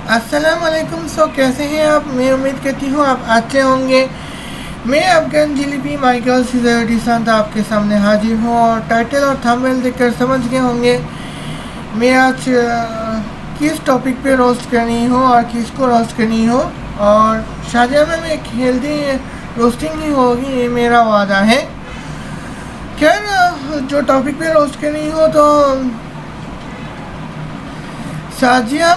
अस्सलाम वालेकुम। कैसे हैं आप? मैं उम्मीद करती हूँ आप अच्छे होंगे। मैं अफगान जिलीपी माइकल सिजरिटी संत आपके सामने हाजिर हूँ और टाइटल और थंबनेल देखकर समझ गए होंगे मैं आज किस टॉपिक पे रोस्ट करनी हूँ और किसको रोस्ट करनी हो। और शादिया में एक हेल्दी रोस्टिंग ही होगी, ये मेरा वादा है। खैर, जो टॉपिक पे रोस्ट करनी हो तो शाजिया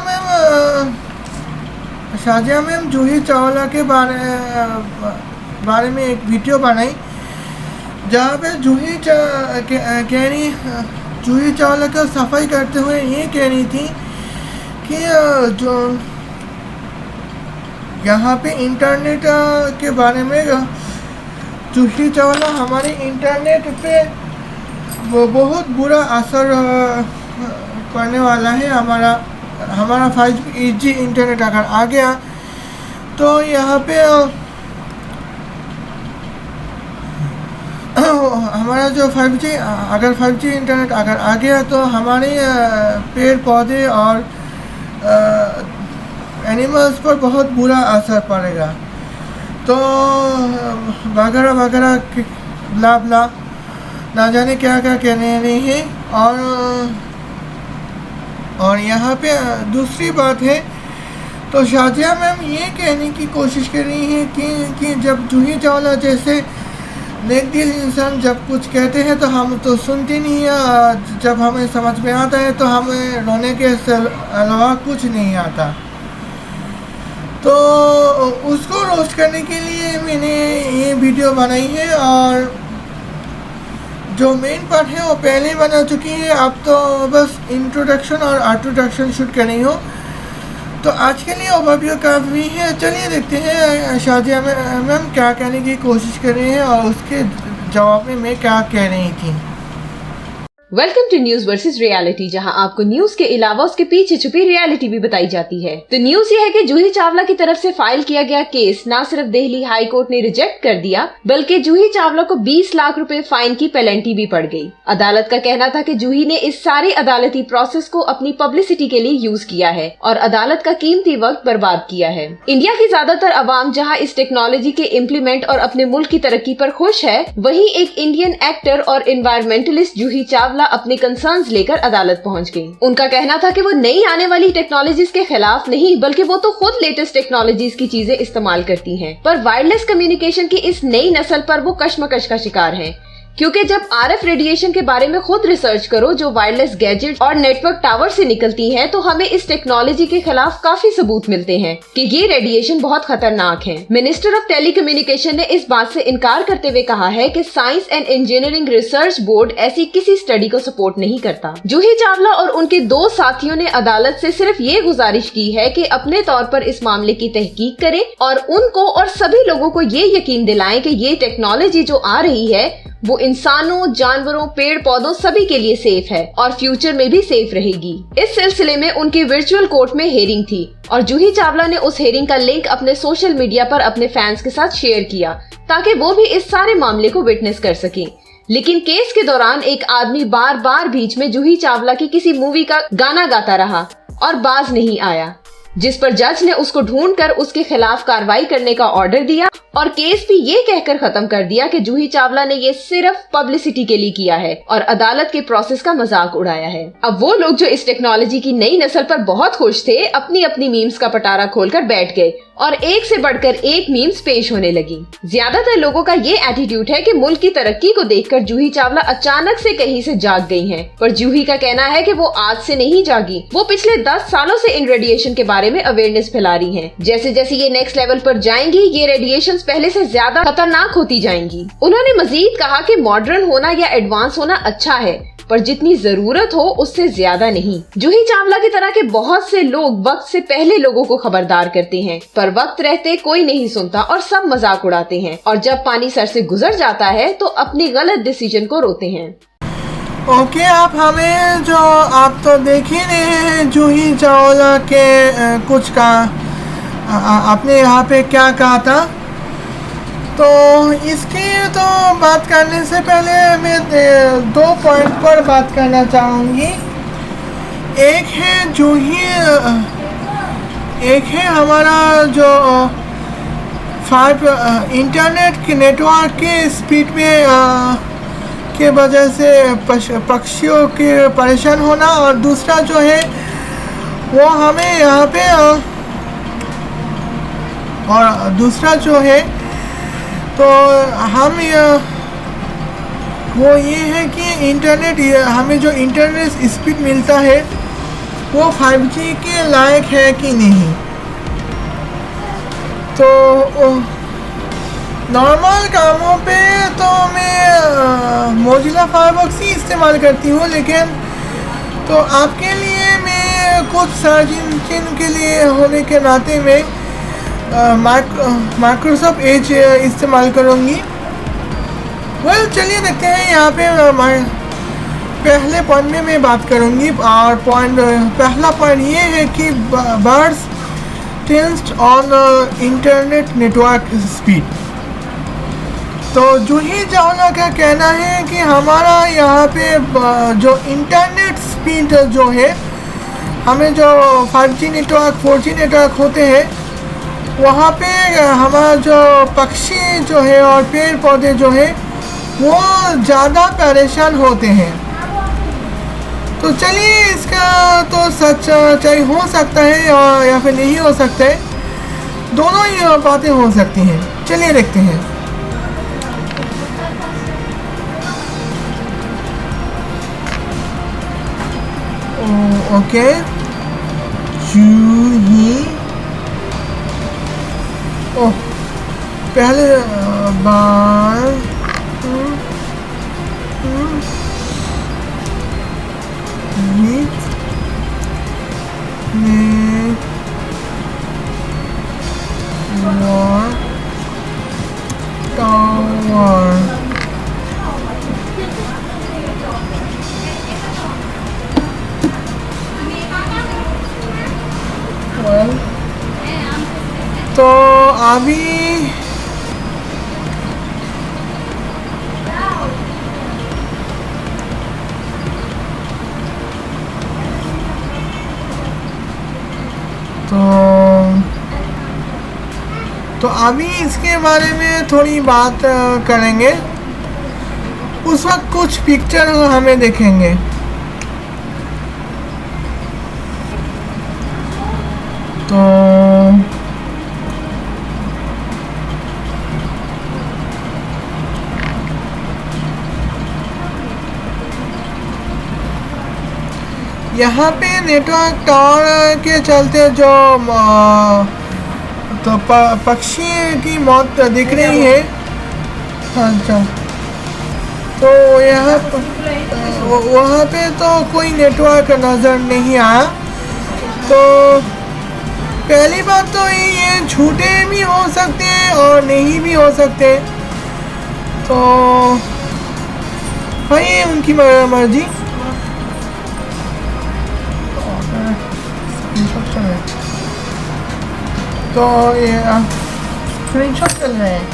मैम जूही चावला के बारे में एक वीडियो बनाई जहाँ पे जूही चावला का सफाई करते हुए ये कह रही थी कि जो यहाँ पे इंटरनेट के बारे में जूही चावला हमारे इंटरनेट पे वो बहुत बुरा असर पड़ने वाला है। हमारा 5G इंटरनेट अगर आ गया तो यहाँ पे हमारा जो 5G इंटरनेट अगर आ गया तो हमारे पेड़ पौधे और एनिमल्स पर बहुत बुरा असर पड़ेगा। तो वगैरह वगैरह ब्ला ब्ला ना जाने क्या क्या कहने रही है। और यहाँ पे दूसरी बात है तो शाजिया मैम ये कहने की कोशिश कर रही है कि जब जूही चावला जैसे नेक दिल इंसान जब कुछ कहते हैं तो हम तो सुनते नहीं हैं, जब हमें समझ में आता है तो हमें रोने के अलावा कुछ नहीं आता। तो उसको रोस्ट करने के लिए मैंने ये वीडियो बनाई है और जो मेन पार्ट है वो पहले ही बना चुकी है। अब तो बस इंट्रोडक्शन और आउट्रोडक्शन शूट कर रही हूँ। तो आज के लिए ओवरव्यू काफ़ी है। चलिए देखते हैं शाजिया मैम क्या कहने की कोशिश कर रही है और उसके जवाब में मैं क्या कह रही थी। Welcome to news versus reality, जहां आपको न्यूज के अलावा उसके पीछे छुपी रियलिटी भी बताई जाती है। तो न्यूज ये है कि जूही चावला की तरफ से फाइल किया गया केस न सिर्फ दिल्ली हाई कोर्ट ने रिजेक्ट कर दिया बल्कि जूही चावला को 20 लाख रुपए फाइन की पेनल्टी भी पड़ गई। अदालत का कहना था कि जूही ने इस सारे अदालती प्रोसेस को अपनी पब्लिसिटी के लिए यूज किया है और अदालत का कीमती वक्त बर्बाद किया है। इंडिया की ज्यादातर अवाम जहाँ इस टेक्नोलॉजी के इम्प्लीमेंट और अपने मुल्क की तरक्की पर खुश है, वहीं एक इंडियन एक्टर और एनवायरमेंटलिस्ट जूही चावला अपने कंसर्न्स लेकर अदालत पहुंच गई। उनका कहना था कि वो नई आने वाली टेक्नोलॉजीज के खिलाफ नहीं बल्कि वो तो खुद लेटेस्ट टेक्नोलॉजीज की चीजें इस्तेमाल करती हैं, पर वायरलेस कम्युनिकेशन की इस नई नस्ल पर वो कशमकश का शिकार हैं। क्योंकि जब RF रेडिएशन के बारे में खुद रिसर्च करो जो वायरलेस गैजेट और नेटवर्क टावर से निकलती हैं, तो हमें इस टेक्नोलॉजी के खिलाफ काफी सबूत मिलते हैं कि ये रेडिएशन बहुत खतरनाक है। मिनिस्टर ऑफ टेलीकम्युनिकेशन ने इस बात से इनकार करते हुए कहा है कि science and engineering research board ऐसी किसी स्टडी को सपोर्ट नहीं करता। जूही चावला और उनके 2 साथियों ने अदालत से सिर्फ ये गुजारिश की है कि अपने तौर पर इस मामले की तहकीक करें और उनको और सभी लोगों को ये यकीन दिलाएं कि ये टेक्नोलॉजी जो आ रही है वो इंसानों, जानवरों, पेड़ पौधों सभी के लिए सेफ है और फ्यूचर में भी सेफ रहेगी। इस सिलसिले में उनकी वर्चुअल कोर्ट में हेयरिंग थी और जूही चावला ने उस हेयरिंग का लिंक अपने सोशल मीडिया पर अपने फैंस के साथ शेयर किया ताकि वो भी इस सारे मामले को विटनेस कर सकें। लेकिन केस के दौरान एक आदमी बार बार बीच में जूही चावला की किसी मूवी का गाना गाता रहा और बाज नहीं आया, जिस पर जज ने उसको ढूंढकर उसके खिलाफ कार्रवाई करने का ऑर्डर दिया और केस भी ये कहकर खत्म कर दिया कि जूही चावला ने ये सिर्फ पब्लिसिटी के लिए किया है और अदालत के प्रोसेस का मजाक उड़ाया है। अब वो लोग जो इस टेक्नोलॉजी की नई नस्ल पर बहुत खुश थे, अपनी अपनी मीम्स का पटारा खोलकर बैठ गए और एक से बढ़कर एक मीम्स पेश होने लगी। ज्यादातर लोगों का ये एटीट्यूड है कि मुल्क की तरक्की को देखकर जूही चावला अचानक से कहीं से जाग गई हैं, पर जूही का कहना है कि वो आज से नहीं जागी, वो पिछले 10 सालों से इन रेडिएशन के बारे में अवेयरनेस फैला रही हैं। जैसे जैसे ये नेक्स्ट लेवल पर जाएंगी, ये रेडिएशन पहले से ज्यादा खतरनाक होती जाएंगी। उन्होंने मजीद कहा कि मॉडर्न होना या एडवांस होना अच्छा है, पर जितनी जरूरत हो उससे ज्यादा नहीं। जूही चावला की तरह के बहुत से लोग वक्त से पहले लोगों को खबरदार करते हैं, पर वक्त रहते कोई नहीं सुनता और सब मजाक उड़ाते हैं और जब पानी सर से गुजर जाता है तो अपनी गलत डिसीजन को रोते हैं। ओके, आप तो देख ही रहे हैं जूही चावला के कुछ का आपने यहाँ पे क्या कहा था। तो इसकी तो बात करने से पहले मैं 2 पॉइंट पर बात करना चाहूँगी। एक है एक है हमारा जो इंटरनेट के नेटवर्क के स्पीड में के वजह से पक्षियों के परेशान होना, और दूसरा जो है वो हमें यहाँ पे और दूसरा जो है तो हम वो ये है कि इंटरनेट हमें जो इंटरनेट स्पीड मिलता है वो 5G के लायक है कि नहीं। तो नॉर्मल कामों पे तो मैं मोजिला फायरफॉक्स ही इस्तेमाल करती हूँ, लेकिन तो आपके लिए मैं कुछ सर्च इंजन के लिए होने के नाते में माइक्रोसॉफ्ट एज इस्तेमाल करूँगी। वेल चलिए देखते हैं यहाँ पे पहले पॉइंट में मैं बात करूँगी, और पहला पॉइंट ये है कि birds tensed on internet network speed. तो जूही चावला का कहना है कि हमारा यहाँ पे जो इंटरनेट स्पीड जो है, हमें जो 5G नेटवर्क 4G नेटवर्क होते हैं वहाँ पे हमारा जो पक्षी जो है और पेड़ पौधे जो है वो ज़्यादा परेशान होते हैं। तो चलिए इसका तो सच्चाई हो सकता है या फिर नहीं हो सकता है, दोनों ही बातें हो सकती हैं। चलिए देखते हैं। ओके, जूही ओह पहले बार तो अभी तो अभी इसके बारे में थोड़ी बात करेंगे। उस वक्त कुछ पिक्चर हमें देखेंगे। तो यहाँ पे नेटवर्क टावर के चलते जो तो पक्षी की मौत दिख रही है। अच्छा, तो यहाँ वहाँ पे तो कोई नेटवर्क नज़र नहीं आया। तो पहली बात तो ये झूठे भी हो सकते हैं और नहीं भी हो सकते, तो भाई उनकी मर्जी। तो ये स्क्रीनशॉट चल रहे हैं।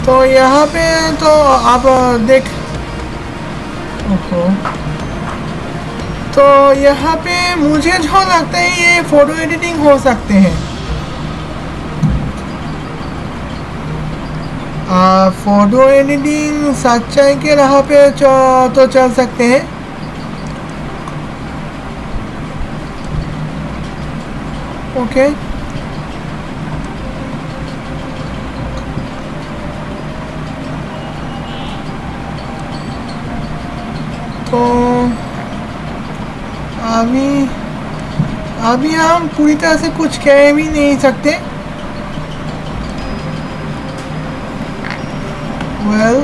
तो यहाँ पे तो आप देख, तो यहाँ पे मुझे जो लगता है ये फ़ोटो एडिटिंग हो सकते हैं। फ़ोटो एडिटिंग सच्चाई के राह पे तो चल सकते हैं। ओके, तो अभी हम पूरी तरह से कुछ कह भी नहीं सकते। वेल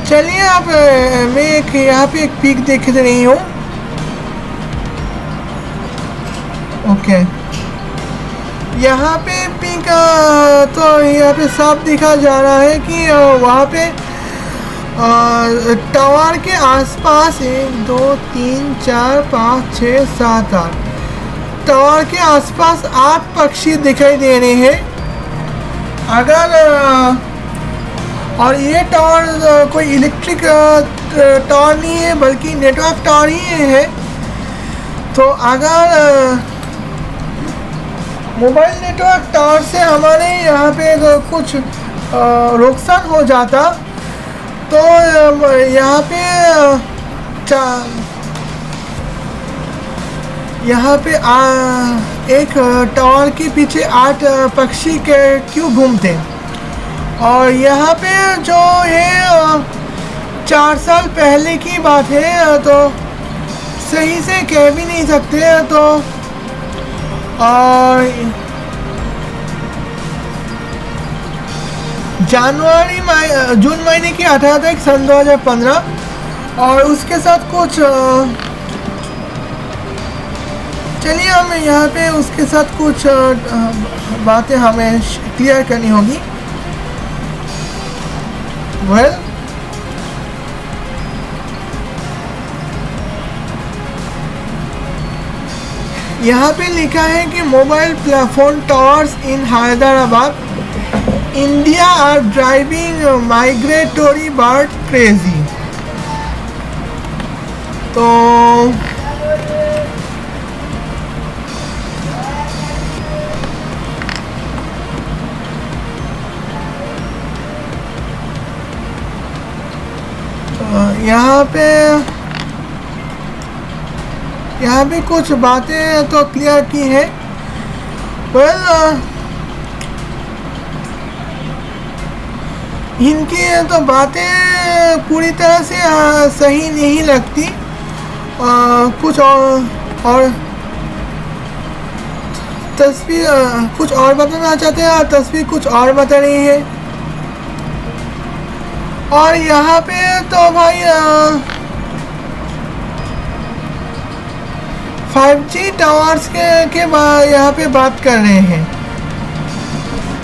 चलिए, आप मैं एक यहाँ पे एक पिक देख रही हूँ। ओके, यहाँ पे पिक तो यहाँ पे साफ दिखा जा रहा है कि वहाँ पे टावर के आसपास 1 2 3 4 5 6 7 8 टावर के आसपास 8 पक्षी दिखाई दे रहे हैं। अगर और ये टावर कोई इलेक्ट्रिक टावर नहीं है बल्कि नेटवर्क टावर ही है। तो अगर मोबाइल नेटवर्क टावर से हमारे यहाँ पे कुछ नुकसान हो जाता तो यहाँ पे एक टावर के पीछे 8 पक्षी के क्यों घूमते। और यहाँ पे जो है 4 साल पहले की बात है तो सही से कह भी नहीं सकते। तो और जून महीने की 18 तारीख सन 2015 और उसके साथ कुछ चलिए हम यहाँ पे उसके साथ कुछ बातें हमें क्लियर करनी होगी। वेल यहाँ पे लिखा है कि mobile platform towers in Hyderabad India are driving migratory bird crazy. तो यहाँ पे कुछ बातें तो क्लियर की है। वेल इनकी तो बातें पूरी तरह से सही नहीं लगती। कुछ और तस्वीर कुछ और बताना चाहते हैं और तस्वीर कुछ और बता रही है। और यहाँ पे तो भाई 5G टावर्स के यहाँ पे बात कर रहे हैं।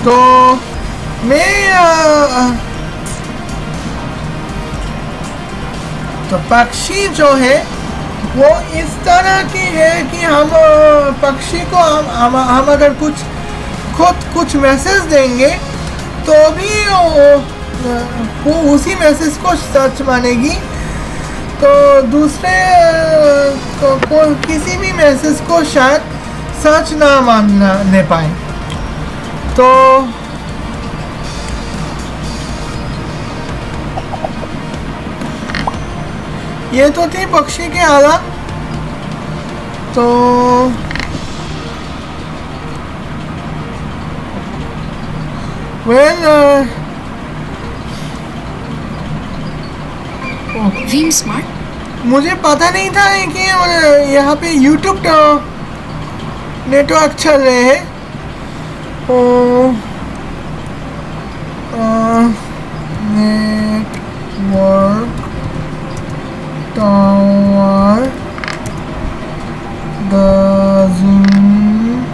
तो मैं तो पक्षी जो है वो इस तरह की है कि हम पक्षी को हम अगर कुछ मैसेज देंगे तो भी वो उसी मैसेज को सच मानेगी। तो दूसरे को किसी भी मैसेज को शायद सच ना मानने पाए। तो ये तो थी पक्षी के हालात। तो वेल वीम स्मार्ट मुझे पता नहीं था कि यहाँ पे यूट्यूब नेटवर्क चल रहे हैं। Network tower doesn't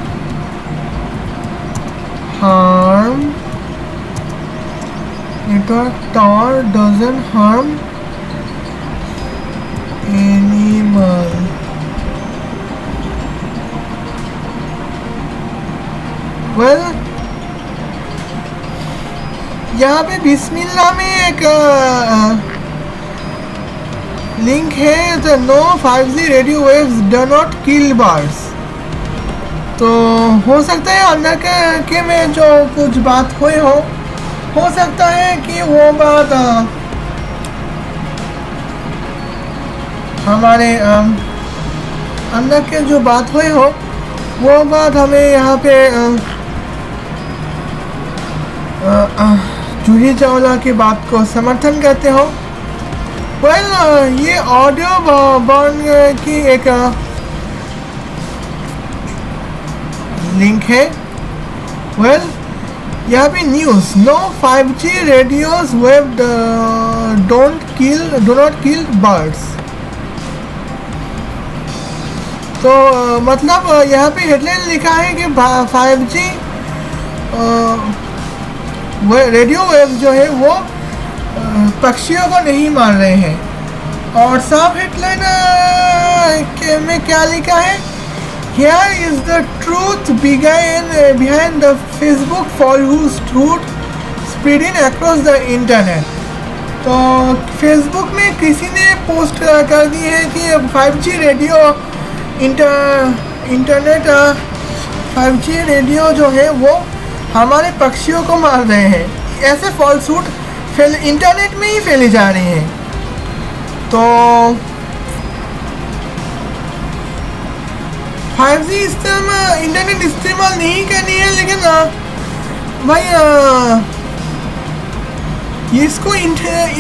harm. Network tower doesn't harm animal. Well, यहाँ पे बिस्मिल्लाह में एक लिंक है। तो no 5G radio waves do not kill birds. तो हो सकता है अंदर के में जो कुछ बात हुई हो सकता है कि वो बात हमारे अंदर के जो बात हुई हो वो बात हमें यहाँ पे जूही चावला की बात को समर्थन करते हो। वेल ये ऑडियो बर्न की एक लिंक है। वेल यहाँ पे news no 5G radios wave do not kill birds. तो मतलब यहाँ पे हेडलाइन लिखा है कि 5G रेडियो वेव जो है वो पक्षियों को नहीं मार रहे हैं। और साफ हेडलाइन में क्या लिखा है Here is the truth behind the Facebook falsehood spreading across the internet. तो फेसबुक में किसी ने पोस्ट कर दी है कि 5G radio internet 5G radio जो है वो हमारे पक्षियों को मार रहे हैं। ऐसे फॉल्सूट इंटरनेट में ही फैले जा रहे हैं। तो 5G इंटरनेट इस्तेमाल नहीं करनी है, लेकिन भाई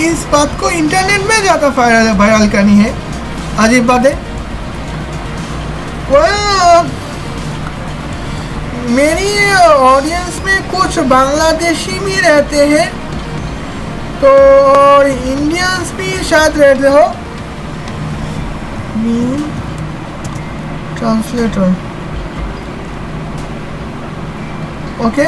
इस बात को इंटरनेट में ज़्यादा वायरल करनी है। अजीब बात है। मेरी ऑडियंस में कुछ बांग्लादेशी भी रहते हैं, तो और इंडियंस भी शायद रहते हो। Translator okay.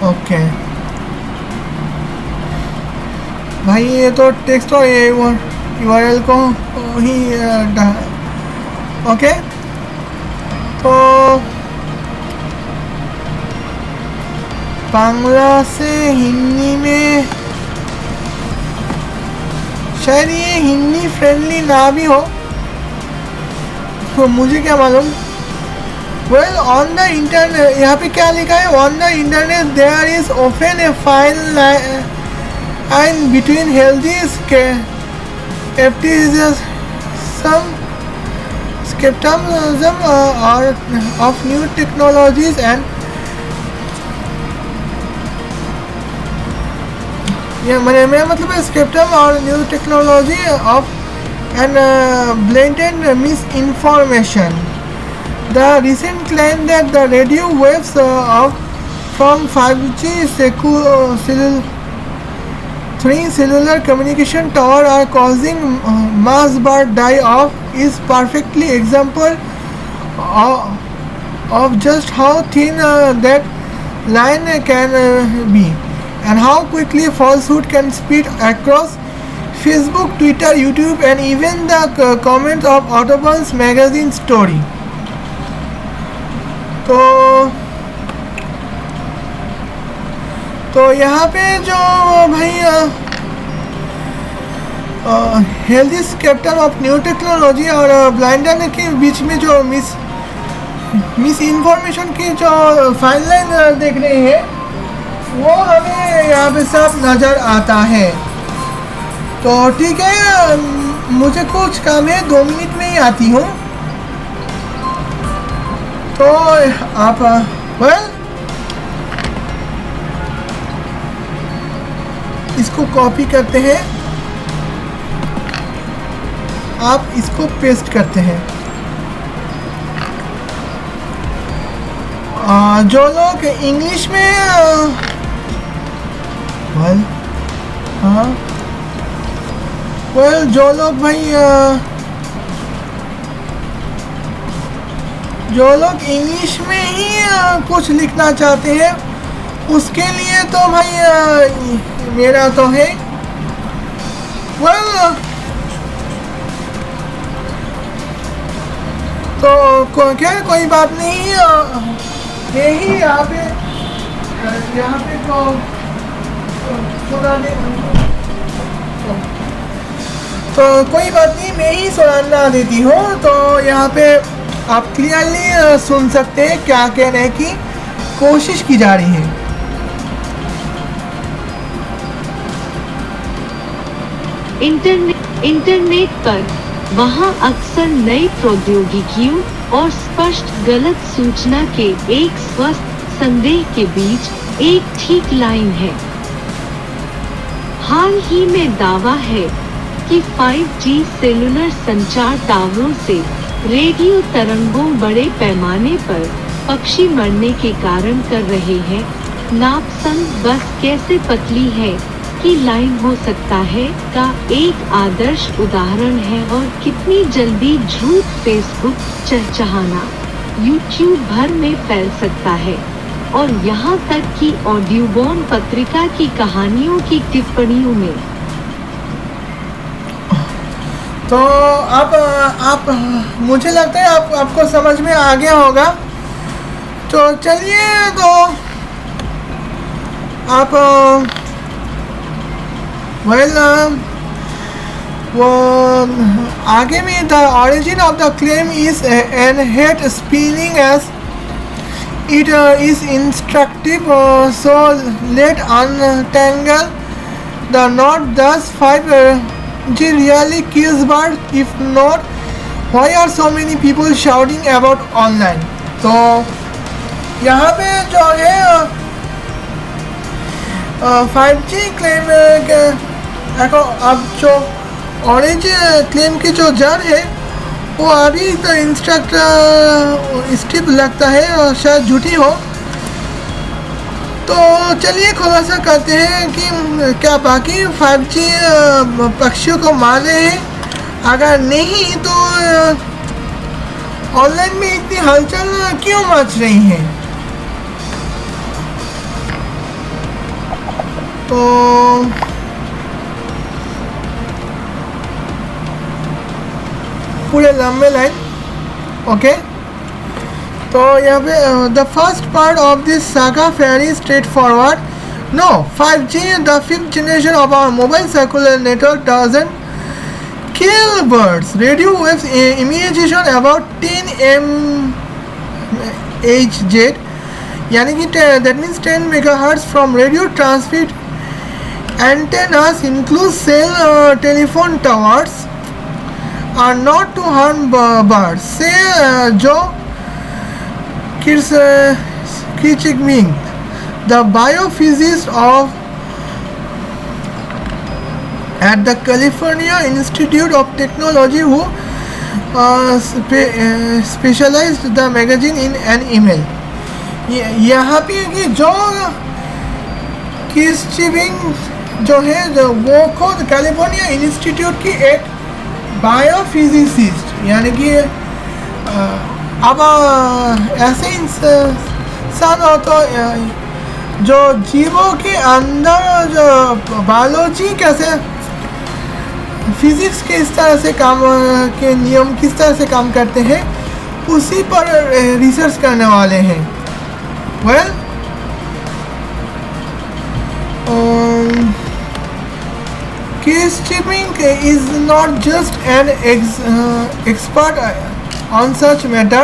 ओके भाई, ये तो टेक्स्ट और ये URL को ही ओके। तो बांग्ला से हिंदी में शायद ये हिंदी फ्रेंडली ना भी हो, तो मुझे क्या मालूम। Well, on the internet, यहाँ पे क्या लिखा है? On the internet there is often a fine line between healthy skepticism of new technologies and मेरा मतलब है skepticism और new technology of and blatant misinformation. The recent claim that the radio waves from 5G cellular communication tower are causing mass bird die-off is perfectly example of just how thin that line can be, and how quickly falsehood can spread across Facebook, Twitter, YouTube, and even the comments of Audubon's magazine story. तो यहाँ पे जो भाई healthy sceptre of new technology और blinder के बीच में जो miss information की जो फाइन लाइन देख रहे हैं, वो हमें यहाँ पे सब नज़र आता है। तो ठीक है, मुझे कुछ काम है, 2 मिनट में ही आती हूँ। तो आप इसको कॉपी करते हैं, आप इसको पेस्ट करते हैं। जो लोग इंग्लिश में जो लोग भाई जो लोग इंग्लिश में ही कुछ लिखना चाहते हैं, उसके लिए तो भाई मेरा तो है तो क्या कोई बात नहीं, यही यहाँ पे तो सुना दे। तो कोई बात नहीं, मैं ही सुना देती हूँ। तो यहाँ पे आप क्लियरली सुन सकते हैं क्या कहने की कोशिश की जा रही है। इंटरनेट पर वहाँ अक्सर नई प्रौद्योगिकियों और स्पष्ट गलत सूचना के एक स्वस्थ संदेह के बीच एक ठीक लाइन है। हाल ही में दावा है कि 5G सेलुलर संचार टावरों से रेडियो तरंगों बड़े पैमाने पर पक्षी मरने के कारण कर रहे हैं। नापसंद बस कैसे पतली है कि लाइन हो सकता है का एक आदर्श उदाहरण है, और कितनी जल्दी झूठ फेसबुक चहचहाना यूट्यूब भर में फैल सकता है और यहाँ तक कि ऑडियोबॉर्न पत्रिका की कहानियों की टिप्पणियों में। तो आप मुझे लगता है आपको समझ में आ गया होगा। तो चलिए, तो आप वो आगे में the origin of the claim is an hate spelling as it is instructive, so let untangle the knot. Does 5G really kills birds? If not, why are so many people shouting about online? तो यहाँ पे जो है 5G claim अब जो orange claim की जो जड़ है वो अभी तो स्टिप लगता है और शायद झूठी हो। तो चलिए खुलासा करते हैं कि क्या बाकी 5G पक्षियों को मार रहे हैं। अगर नहीं तो ऑनलाइन में इतनी हलचल क्यों मच रही है। तो पूरे लंबे लाइन, ओके। तो यहाँ पे the first part of this saga very straightforward. No, 5G, the 5th generation of our mobile cellular network doesn't kill birds. Radio waves emission about 10 MHz, यानी कि that means 10 megahertz from radio transmit antennas include cell telephone towers are not to harm birds, say Joe Kirchigming, the biophysicist at the California Institute of Technology who specialized the magazine in an email. यहाँ पे कि जो किर्चगिंग जो है वो खुद California institute की एक बायोफिजिसिस्ट, यानी कि अब ऐसे इंसान हो तो जो जीवों के अंदर जो बायोलॉजी कैसे, फिजिक्स किस तरह से काम के नियम किस तरह से काम करते हैं उसी पर रिसर्च करने वाले हैं। Well, Kirchigming is not just an expert on such matter.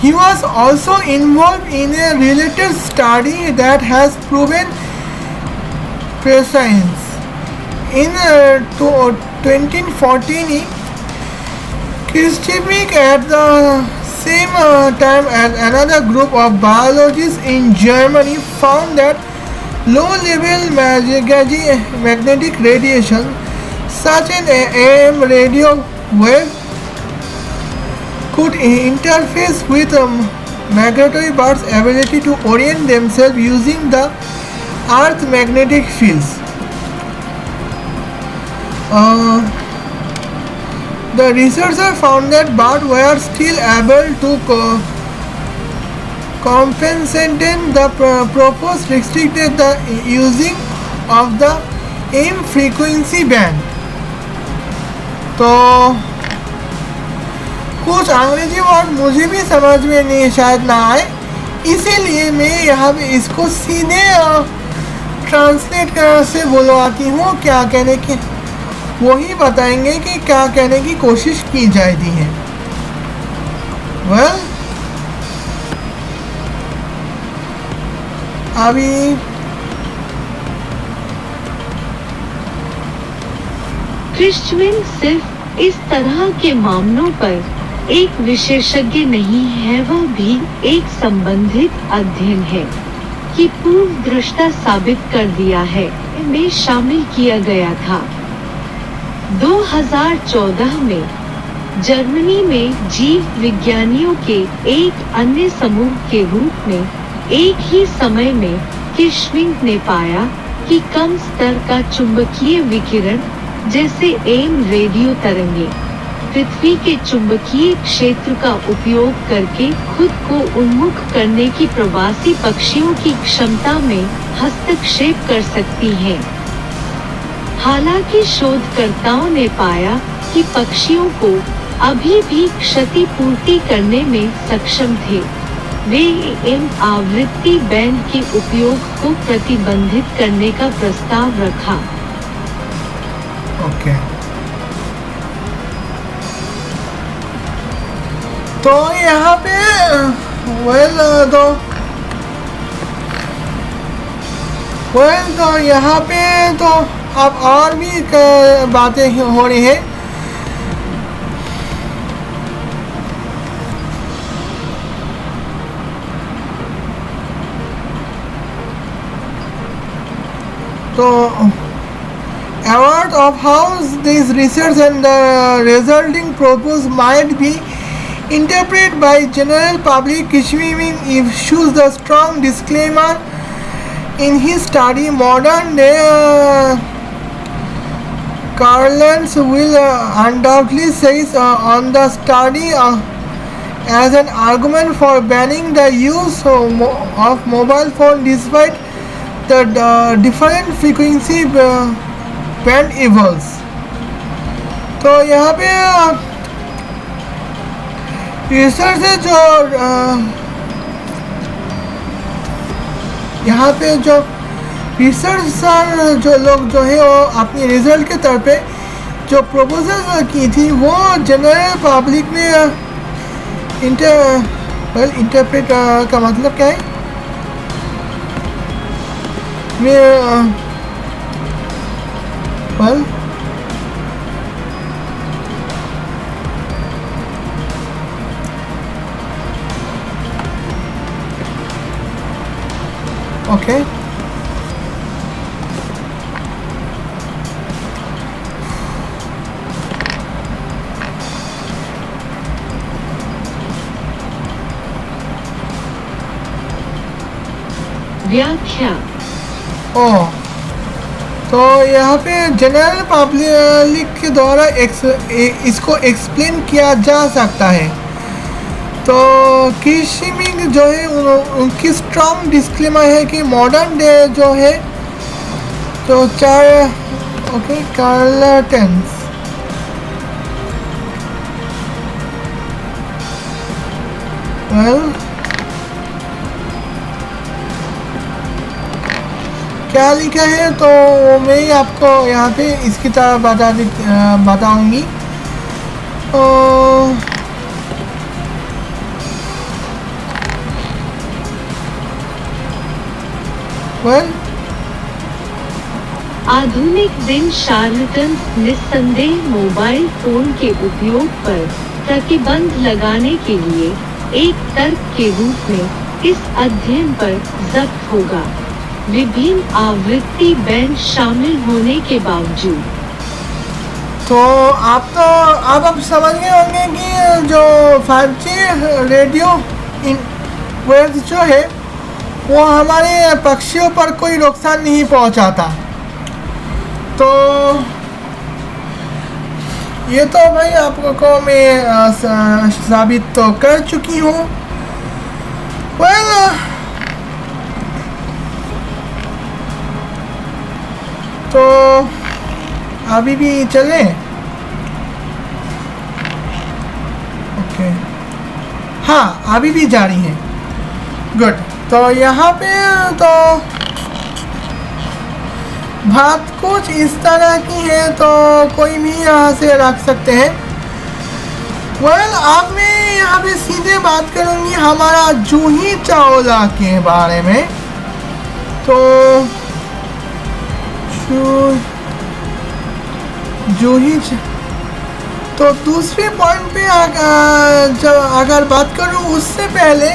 He was also involved in a related study that has proven prescience. In 2014, Kirchigming at the same time as another group of biologists in Germany found that low-level magnetic radiation, such as AM radio wave, could interface with migratory birds' ability to orient themselves using the Earth's magnetic fields. The researchers found that birds were still able to compensate the proposed restricted the using of the AM frequency band. तो कुछ अंग्रेजी word मुझे भी समझ में नहीं शायद ना आए, इसीलिए मैं यहाँ पे इसको सीधे ट्रांसलेट करने से बुलवाती हूँ। क्या कहने की वही बताएंगे कि क्या कहने की कोशिश की जाती है। वेल, अभी क्रिश्चियन सिर्फ इस तरह के मामलों पर एक विशेषज्ञ नहीं है, वह भी एक संबंधित अध्ययन है कि पूर्व दृष्टा साबित कर दिया है में शामिल किया गया था। 2014 में जर्मनी में जीव विज्ञानियों के एक अन्य समूह के रूप में एक ही समय में किर्चगिंग ने पाया कि कम स्तर का चुंबकीय विकिरण जैसे एम रेडियो तरंगे पृथ्वी के चुंबकीय क्षेत्र का उपयोग करके खुद को उन्मुख करने की प्रवासी पक्षियों की क्षमता में हस्तक्षेप कर सकती है। हालांकि शोधकर्ताओं ने पाया कि पक्षियों को अभी भी क्षतिपूर्ति करने में सक्षम थे। वे AM आवृत्ति बैंड के उपयोग को प्रतिबंधित करने का प्रस्ताव रखा। ओके, तो यहाँ पे तो यहाँ पे तो अब और भी बातें हो रही हैं। तो aware of how this research and the resulting purpose might be interpreted by general public, Kishimi issues the strong disclaimer in his study. Modern day Carlens will undoubtedly says on the study as an argument for banning the use of mobile phone despite the different frequency band evolves। तो यहाँ पे research है जो यहाँ पे जो researcher जो लोग जो है वो अपनी रिजल्ट के तौर पे जो प्रपोजल की थी वो जनरल पब्लिक में इंटरप्रेट का मतलब क्या है ओके व्याख्या। तो यहाँ पे जनरल पब्लिक के द्वारा इसको एक्सप्लेन किया जा सकता है। तो किशिमिंग जो है उनकी स्ट्रॉन्ग डिस्क्लेमर है कि मॉडर्न डे जो है तो कार्लटेंस क्या लिखा है तो मैं ही आपको यहाँ पे इसकी तरह बताऊंगी। आधुनिक दिन शार्लटन निस्संदेह मोबाइल फोन के उपयोग पर प्रतिबंध लगाने के लिए एक तर्क के रूप में इस अध्ययन पर जब्त होगा, विभिन्न आवृत्ति बैंड शामिल होने के बावजूद। तो आप समझ गए होंगे कि जो 5G रेडियो वेव्स जो है वो हमारे पक्षियों पर कोई नुकसान नहीं पहुंचाता। तो ये तो भाई आपको मैं साबित तो कर चुकी हूँ। तो अभी भी चलें। ओके, हाँ अभी भी जारी है। गुड। तो यहाँ पे तो बात कुछ इस तरह की है, तो कोई भी यहाँ से रख सकते हैं। अब मैं यहाँ पे सीधे बात करूँगी हमारा जूही चावला के बारे में। तो जूही तो दूसरे पॉइंट पे अगर बात करूँ उससे पहले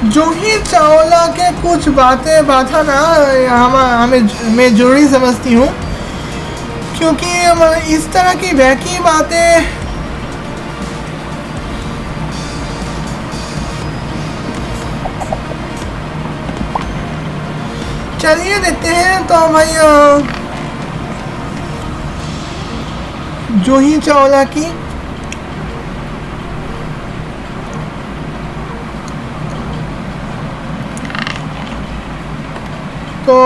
जूही चावला के कुछ बातें बताना मैं जरूरी समझती हूँ, क्योंकि इस तरह की वैकी बातें चलिए देखते हैं। तो भाई जूही चावला की तो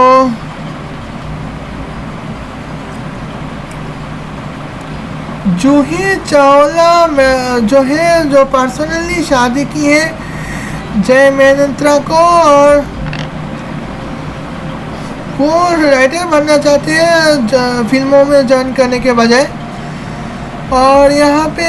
जूही चावला जो है, जो पर्सनली शादी की है जय मेहनत्रा को, और वो राइटर बनना चाहते हैं फिल्मों में ज्वाइन करने के बजाय। और यहाँ पे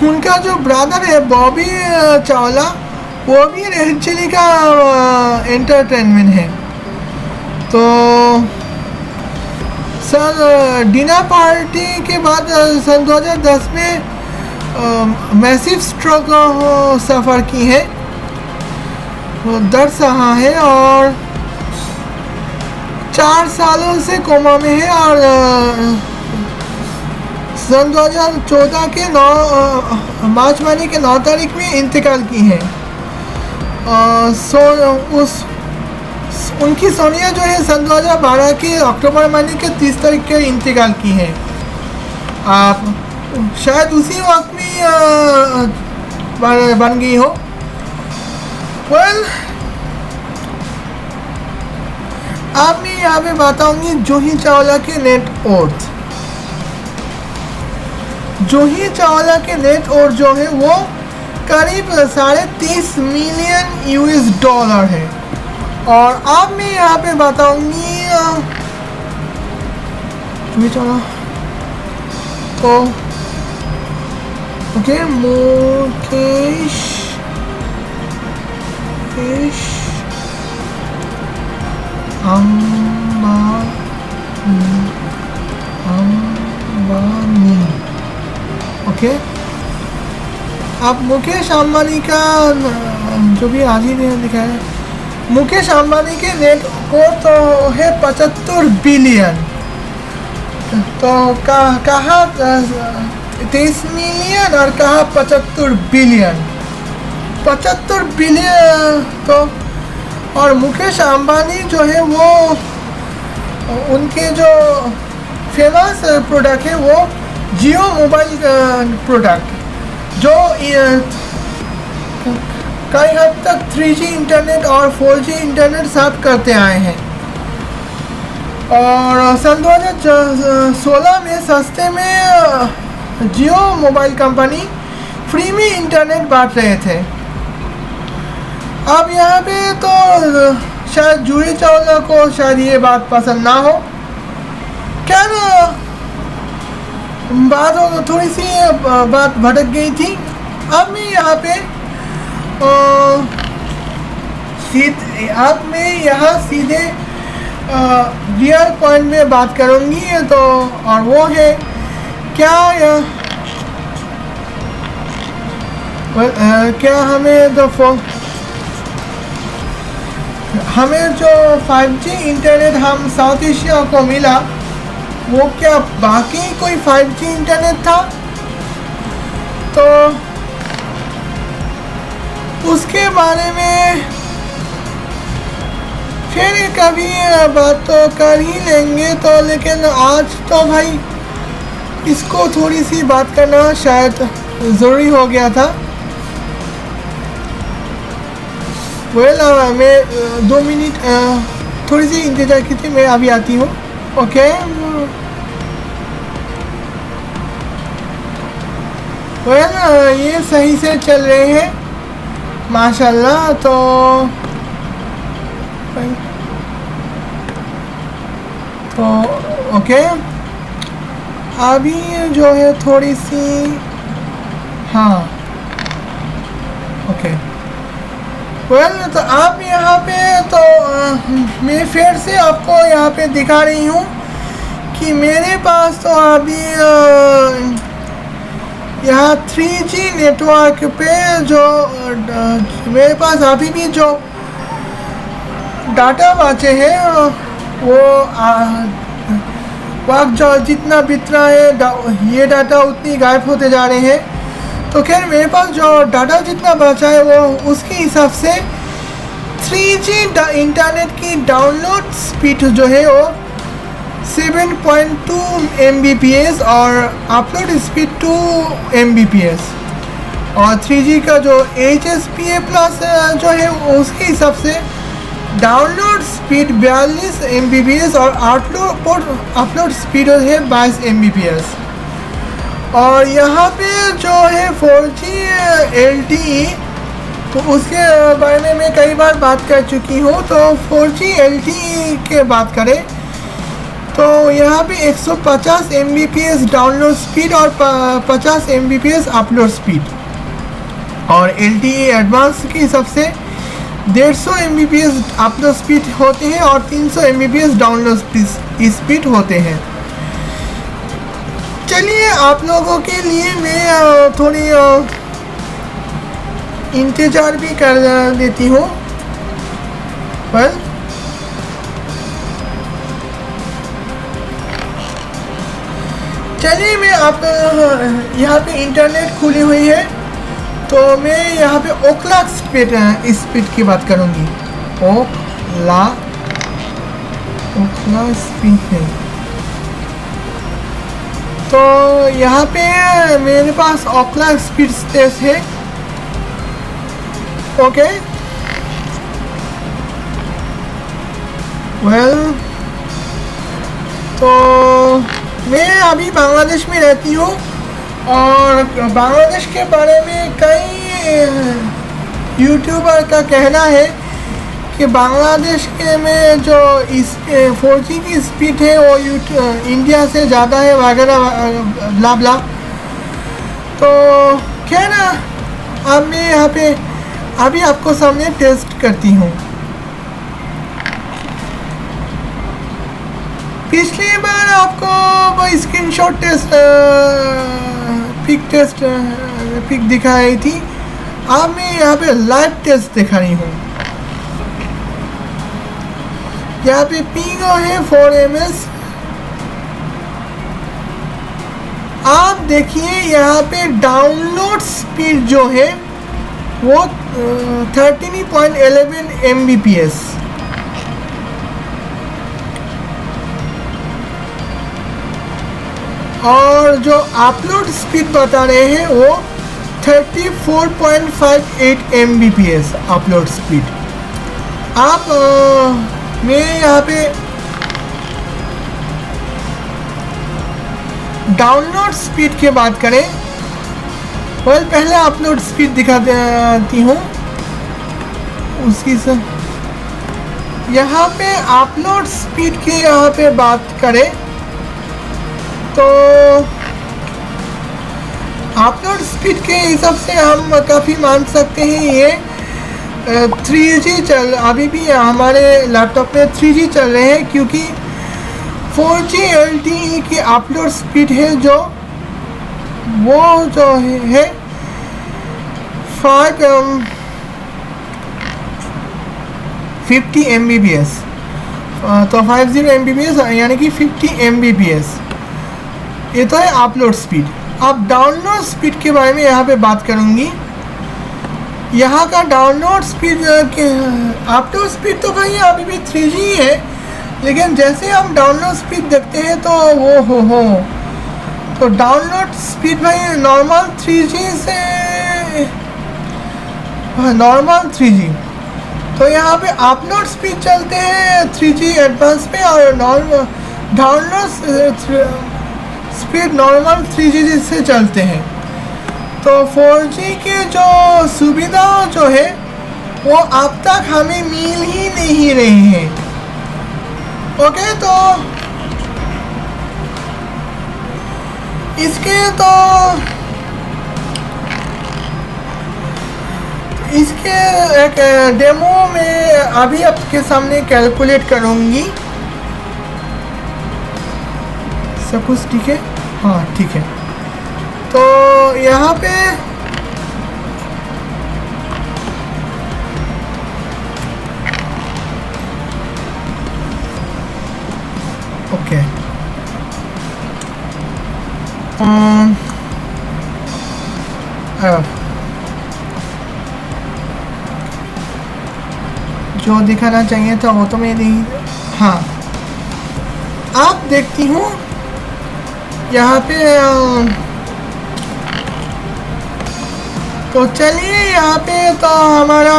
उनका जो ब्रदर है बॉबी चावला, वो भी रेड चिली का एंटरटेनमेंट है। तो सर डिनर पार्टी के बाद सन 2010 में मैसिव स्ट्रोक सफ़र की है, वो दर्द सहा है और 4 सालों से कोमा में है। और सन 2014 के 9 मार्च महीने के 9 तारीख में इंतकाल की है। उनकी सोनिया जो है सन 2012 के अक्टूबर महीने के 30 तारीख के इंतकाल की है। आप शायद उसी वक्त में बन गई हो। वेल, अब मैं यहाँ पे बताऊंगी जूही चावला के नेट वर्थ। जूही चावला के नेट वर्थ जो है वो करीब 30.5 मिलियन US$ है। और अब मैं यहाँ पे बताऊंगी जूही चावला तो ओके, मुकेश अंबानी। ओके, आप मुकेश अंबानी का जो भी आज ही दिखाया है, मुकेश अंबानी के नेट को तो है 75 बिलियन। तो कहा 23 मिलियन और कहा 75 बिलियन। 75 बिलियन तो, और मुकेश अंबानी जो है वो उनके जो फेमस प्रोडक्ट है वो जियो मोबाइल प्रोडक्ट, जो कई हद तक 3G इंटरनेट और 4G इंटरनेट साथ करते आए हैं। और सन 2016 में सस्ते में जियो मोबाइल कंपनी फ्री में इंटरनेट बांट रहे थे। अब यहाँ पे तो शायद जूही चावला को शायद ये बात पसंद ना हो, क्या ना बात हो, थोड़ी सी बात भटक गई थी। अब मैं यहाँ पे सीधे रियल पॉइंट में बात करूँगी। तो और वो है क्या क्या हमें जो 5G इंटरनेट हम साउथ एशिया को मिला, वो क्या बाकी कोई 5G इंटरनेट था? तो उसके बारे में फिर कभी बात तो कर ही लेंगे। तो लेकिन आज तो भाई इसको थोड़ी सी बात करना शायद ज़रूरी हो गया था। वेल, मैं 2 मिनट थोड़ी सी इंतज़ार कीजिए, मैं अभी आती हूँ। ओके, वेल, ये सही से चल रहे हैं माशाल्लाह। तो ओके, अभी जो है थोड़ी सी, हाँ ओके। वेल, तो आप यहाँ पे तो मैं फिर से आपको यहाँ पे दिखा रही हूँ कि मेरे पास तो अभी यहाँ 3G नेटवर्क पे जो मेरे पास अभी भी जो डाटा बचे हैं वो वक्त जो जितना बीत रहा है ये डाटा उतनी गायब होते जा रहे हैं। तो खैर मेरे पास जो डाटा जितना बचा है वो उसके हिसाब से 3G इंटरनेट की डाउनलोड स्पीड जो है वो 7.2 Mbps और अपलोड स्पीड 2 Mbps। और 3G का जो HSPA प्लस जो है उसके हिसाब से डाउनलोड स्पीड 42 Mbps और अपलोड स्पीड है 22 Mbps। और यहाँ पे जो है 4G LTE, तो उसके बारे में मैं कई बार बात कर चुकी हूँ। तो 4G LTE के बात करें तो यहाँ पे 150 Mbps डाउनलोड स्पीड और 50 Mbps अपलोड स्पीड। और LTE एडवांस के हिसाब से 150 Mbps अपलोड स्पीड होते हैं और 300 Mbps डाउनलोड स्पीड होते हैं। चलिए आप लोगों के लिए मैं थोड़ी इंतज़ार भी कर देती हूँ। पर चलिए मैं आप यहाँ पे इंटरनेट खुली हुई है तो मैं यहाँ पे ओकला स्पीड की बात करूँगी। ओकला स्पीड है। तो यहाँ पे मेरे पास ओकला स्पीड टेस्ट है। ओके वेल, तो मैं अभी बांग्लादेश में रहती हूँ और बांग्लादेश के बारे में कई यूट्यूबर का कहना है कि बांग्लादेश के में जो इस 4G की स्पीड है वो इंडिया से ज़्यादा है वगैरह ब्ला ब्ला। तो क्या ना, अब मैं यहाँ पे अभी आपको सामने टेस्ट करती हूँ। पिछली बार आपको वो स्क्रीनशॉट पिक दिखाई थी, अब मैं यहाँ पे लाइव टेस्ट दिखा रही हूँ। यहाँ पे पिंगो है 4 ms। आप देखिए यहाँ पे डाउनलोड स्पीड जो है वो 13.11 Mbps। और जो अपलोड स्पीड बता रहे हैं वो 34.58 Mbps अपलोड स्पीड। आप मैं यहाँ पे डाउनलोड स्पीड की बात करें, वेल पहले अपलोड स्पीड दिखा देती हूँ उसकी से। यहाँ पे अपलोड स्पीड की यहाँ पे बात करें तो अपलोड स्पीड के हिसाब से हम काफ़ी मान सकते हैं ये 3G अभी भी हमारे लैपटॉप में 3G चल रहे हैं, क्योंकि 4G LTE की अपलोड स्पीड है जो है 50 Mbps। तो 50 Mbps यानी कि 50 Mbps, ये तो है अपलोड स्पीड। अब डाउनलोड स्पीड के बारे में यहाँ पे बात करूँगी। यहाँ का डाउनलोड स्पीड अपलोड स्पीड तो भाई अभी भी 3G ही है, लेकिन जैसे हम डाउनलोड स्पीड देखते हैं तो वो हो तो डाउनलोड स्पीड भाई नॉर्मल 3G से नॉर्मल 3G, तो यहाँ पे अपलोड स्पीड चलते हैं 3G एडवांस पे और normal download speed normal 3G से चलते हैं। तो 4G के जो सुविधा जो है वो अब तक हमें मिल ही नहीं रही है। ओके, तो इसके एक डेमो में अभी आपके सामने कैलकुलेट करूँगी। सब कुछ ठीक है? हाँ ठीक है। तो यहाँ पे ओके जो दिखाना चाहिए था वो तो मैं नहीं। हाँ आप देखती हूँ यहाँ पे तो चलिए यहाँ पे तो हमारा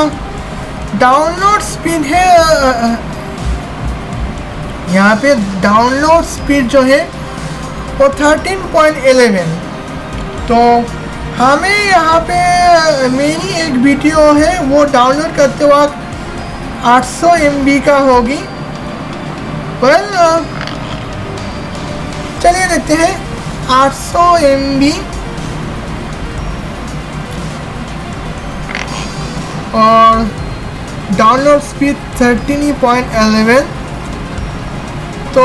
डाउनलोड स्पीड है, यहाँ पे डाउनलोड स्पीड जो है वो 13.11। तो हमें यहाँ पे मेरी एक वीडियो है वो डाउनलोड करते वक्त 800 MB का होगी। वेल चलिए देखते हैं 800 MB और डाउनलोड स्पीड 13.11। तो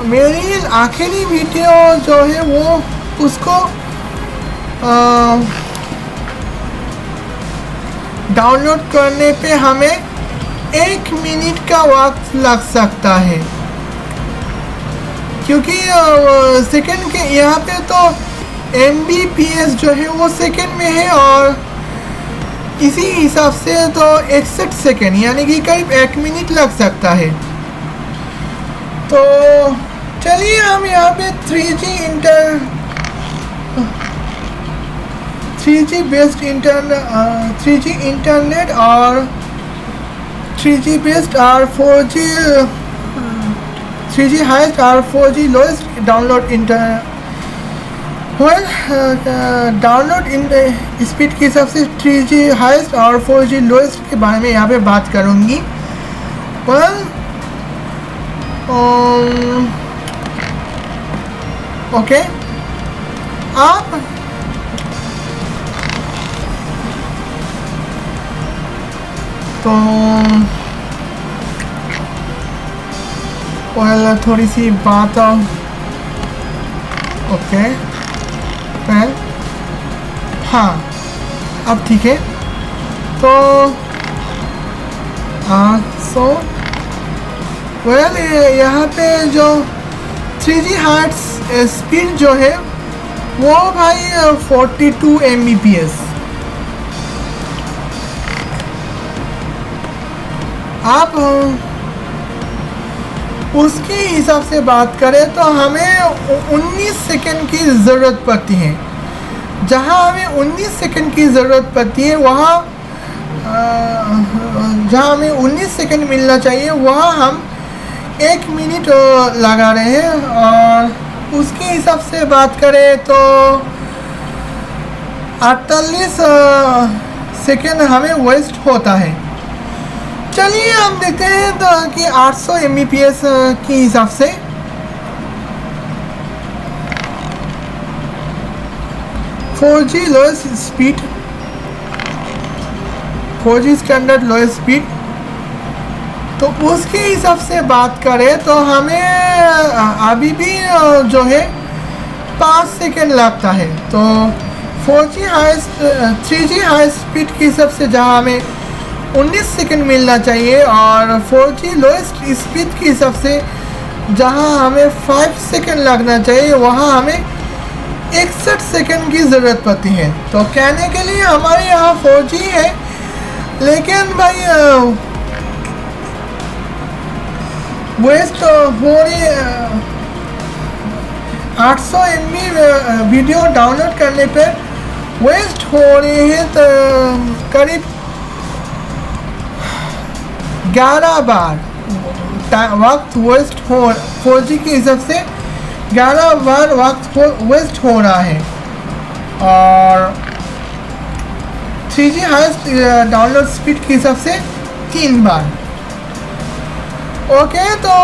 मेरी आखिरी वीडियो जो है वो उसको डाउनलोड करने पे हमें 1 मिनट का वक्त लग सकता है, क्योंकि सेकंड के यहाँ पे तो MBPS जो है वो सेकंड में है और इसी हिसाब से तो 61 सेकंड यानी कि करीब 1 मिनट लग सकता है। तो चलिए हम यहाँ पे 3G बेस्ड इंटरनेट और 3G बेस्ड और 3G हाईएस्ट और 4G lowest download download speed के हिसाब से 3G हाईएस्ट और 4G लोएस्ट के बारे में यहाँ पे बात करूँगी। ओके, आप तो थोड़ी सी बात ओके हाँ अब ठीक है। तो यहाँ पे जो 3G हर्ट्ज स्पीड जो है वो भाई 42 Mbps। आप उसके हिसाब से बात करें तो हमें 19 सेकंड की ज़रूरत पड़ती है। जहाँ हमें 19 सेकंड की ज़रूरत पड़ती है वहाँ जहाँ हमें 19 सेकंड मिलना चाहिए वहाँ हम 1 मिनट लगा रहे हैं, और उसके हिसाब से बात करें तो 48 सेकंड हमें वेस्ट होता है। चलिए हम देखते हैं तो कि 800 Mbps के हिसाब से 4G lowest speed 4G standard lowest speed, तो उसके हिसाब से बात करें तो हमें अभी भी जो है 5 सेकंड लगता है। तो 4G highest 3G high speed के हिसाब से जहाँ हमें 19 सेकंड मिलना चाहिए और 4G लोएस्ट स्पीड के हिसाब से जहाँ हमें 5 सेकंड लगना चाहिए वहाँ हमें 61 सेकंड की ज़रूरत पड़ती है। तो कहने के लिए हमारे यहाँ 4G है, लेकिन भाई वेस्ट हो रही 800 MB वीडियो डाउनलोड करने पर वेस्ट हो रही है तो करीब 11 बार वक्त वेस्ट हो 4G के हिसाब से 11 बार वक्त वेस्ट हो रहा है, और 3G हाईएस्ट डाउनलोड स्पीड के हिसाब से 3 बार। ओके, तो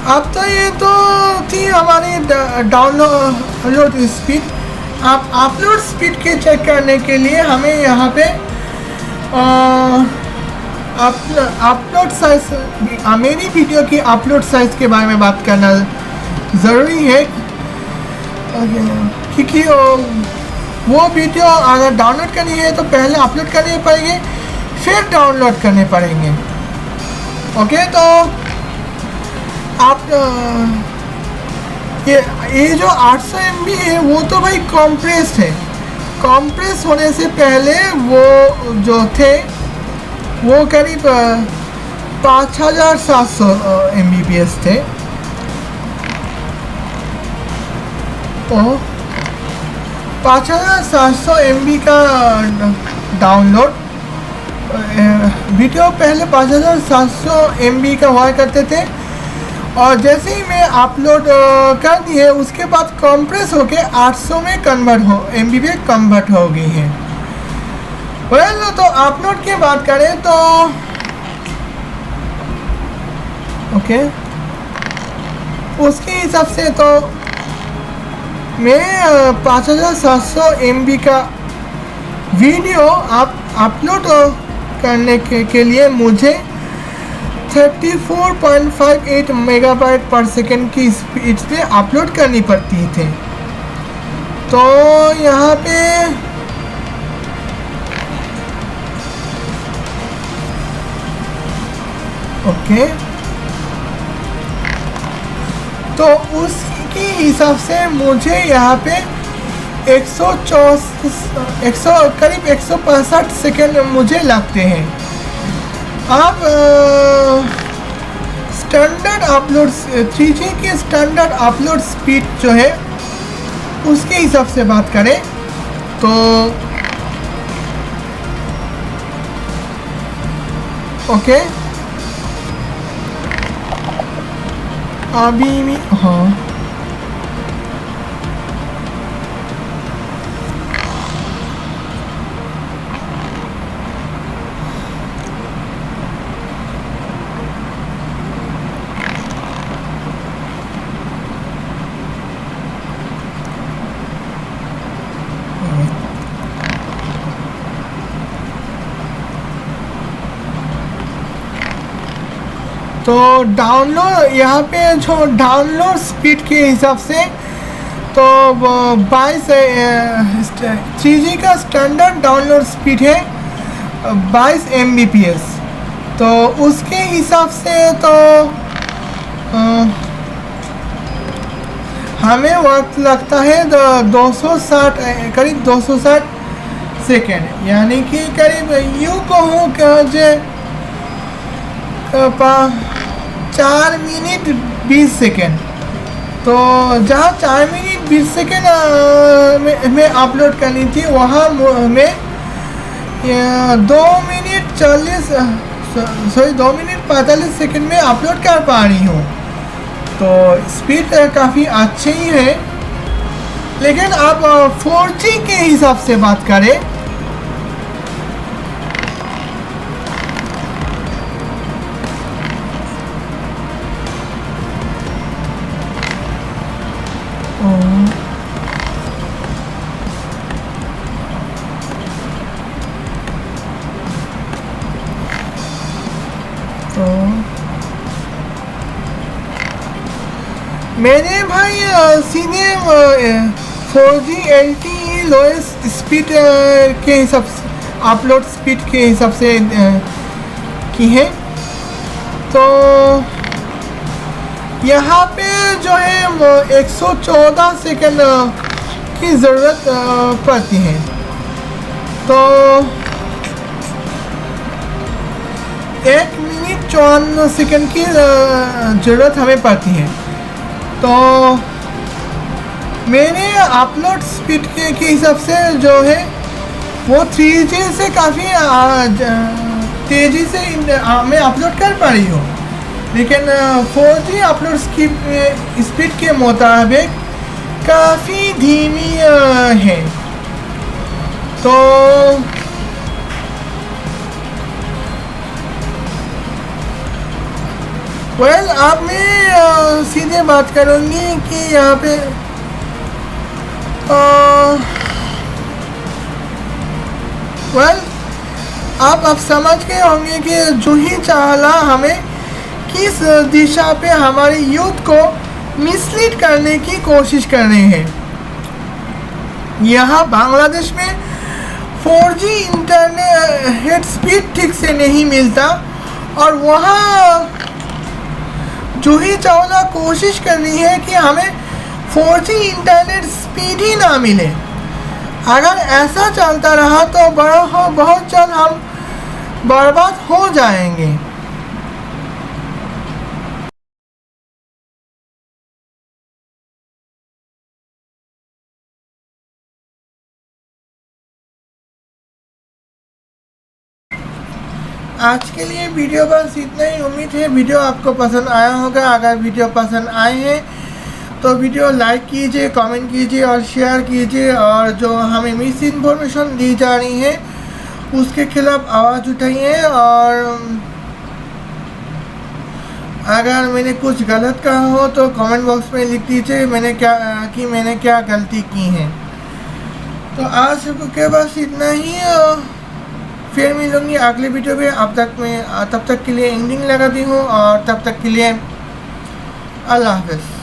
अब तो ये तो थी हमारी डाउनलोड स्पीड। आप अपलोड स्पीड के चेक करने के लिए हमें यहाँ पे अपलोड साइज मेरी वीडियो की अपलोड साइज के बारे में बात करना ज़रूरी है, क्योंकि वो वीडियो अगर डाउनलोड करनी है तो पहले अपलोड करने पड़ेंगे फिर डाउनलोड करने पड़ेंगे। ओके, तो आप ये जो 800 MB है वो तो भाई कॉम्प्रेस्ड है। कॉम्प्रेस होने से पहले वो जो थे वो करीब 5700 Mbps थे। तो 5700 MB का डाउनलोड वीडियो पहले 5700 MB का हुआ करते थे, और जैसे ही मैं अपलोड कर दिए उसके बाद कंप्रेस होके 800 में MB में कन्वर्ट हो गई है। वेल, तो अपलोड की बात करें तो ओके, उसके हिसाब से तो मैं 5700 MB का वीडियो अपलोड करने के लिए मुझे 34.58 मेगाबाइट पर सेकेंड की स्पीड से अपलोड करनी पड़ती थी। तो यहाँ पे ओके, तो उसके हिसाब से मुझे यहाँ पे 165 सेकेंड मुझे लगते हैं। आप स्टैंडर्ड अपलोड 3G की स्टैंडर्ड अपलोड स्पीड जो है उसके हिसाब से बात करें तो ओके, अभी भी हाँ तो डाउनलोड यहाँ पे जो डाउनलोड स्पीड के हिसाब से तो 3G का स्टैंडर्ड डाउनलोड स्पीड है 22 Mbps। तो उसके हिसाब से तो हमें वक्त लगता है 260 करीब 260 सेकेंड, यानी कि करीब यूँ कहूँ कि 4 मिनट 20 सेकेंड। तो जहाँ 4 मिनट 20 सेकेंड में अपलोड करनी थी वहाँ में 2 मिनट 45 सेकेंड में अपलोड कर पा रही हूँ। तो स्पीड काफ़ी अच्छी ही है। लेकिन आप 4G के हिसाब से बात करें मेरे भाई सीधे 4G LTE लोएस्ट स्पीड के हिसाब से अपलोड स्पीड के हिसाब से की है। तो यहाँ पे जो है 114 सेकंड की ज़रूरत पड़ती है। तो 1 मिनट 54 सेकंड की ज़रूरत हमें पड़ती है। तो मेरे अपलोड स्पीड के हिसाब से जो है वो 3G से काफ़ी तेज़ी से मैं अपलोड कर पा रही हूँ, लेकिन 4G अपलोड स्पीड के मुताबिक काफ़ी धीमी है। तो वेल, अब मैं सीधे बात करूँगी कि यहाँ पे वेल आप समझ गए होंगे कि जूही चावला हमें किस दिशा पे हमारे यूथ को मिसलीड करने की कोशिश कर रहे हैं। यहाँ बांग्लादेश में 4G इंटरनेट स्पीड ठीक से नहीं मिलता, और वहाँ जूही चावला कोशिश कर रही है कि हमें 4G इंटरनेट स्पीड ही ना मिले। अगर ऐसा चलता रहा तो बहुत जल्द हम बर्बाद हो जाएंगे। आज के लिए वीडियो बस इतना ही। उम्मीद है वीडियो आपको पसंद आया होगा। अगर वीडियो पसंद आए हैं तो वीडियो लाइक कीजिए, कमेंट कीजिए और शेयर कीजिए। और जो हमें मिस इन्फॉर्मेशन दी जा रही है उसके खिलाफ आवाज़ उठाइए। और अगर मैंने कुछ गलत कहा हो तो कमेंट बॉक्स में लिख दीजिए मैंने क्या गलती की है। तो आज के बस इतना ही। फिर मिलूंगी अगले वीडियो में। तब तक के लिए एंडिंग लगाती हूँ और तब तक के लिए अल्लाह हाफ़िज़।